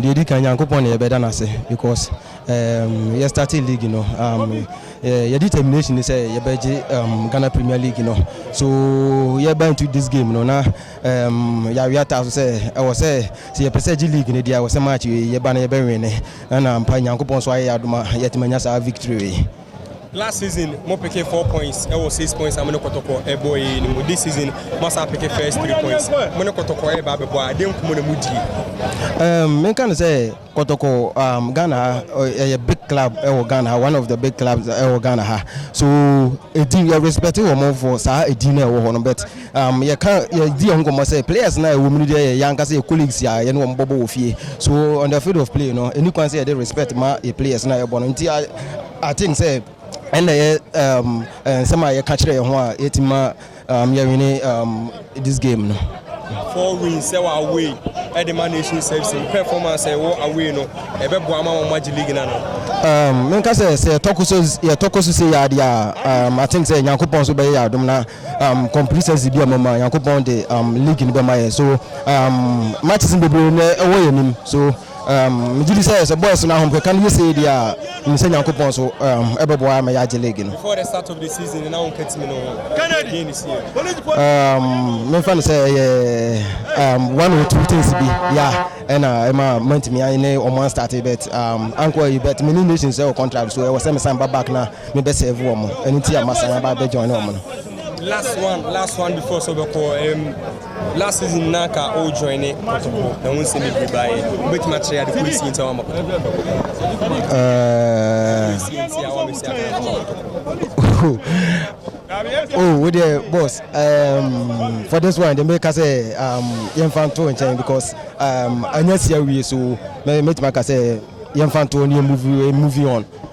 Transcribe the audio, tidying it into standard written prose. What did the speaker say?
the Dick and Yankopon better than I say because you started league, you know. Your determination is a Ghana Premier League, you know. So you're bound to this game, you know. Now, we have to say, I was say, see a percentage league in the day. I was a match, you're banner bearing, and I'm paying Yankopon, so I had my yet Manasa victory. Last season, more pick 4 points. I was 6 points. I'm going to Kotoko a boy. This season, must have pick first 3 points. I'm going to Kotoko a baby boy. I didn't come on the moody. I can say Kotoko, Ghana, a big club, Ghana, one of the big clubs, Ghana. So, a team you respect or more for a dinner or one, but you can't, you say players now, women, young as colleagues, and one bubble fee. So, on the field of play, you know, and you can say they respect my players now. I think, say, and some I catch it one 18 this game. 4 wins, they were away. At the managing service performance, away no. Ebe Boahen Magic League na no. Menka say Tokoso say I think say Yankopon so be ya dum na complacency bi amama Yankopon the league in be my so matches in the blue away him so Mijili says a boss now can you say dia say Yankopon so ebe Boahen Magic League no. Before the start of the season now get me no again this year. Me fan say 1 or 2 things be and Emma meant me I on started bet uncle you bet many nations sell contract so I was send sign back now me be save woman and it's a massa about join woman. Last one before so last season naka all join it and we see me buy which material the police into our oh, with the boss. For this one, they make us say young fan to change because I know see we so make my say young fan to movie on.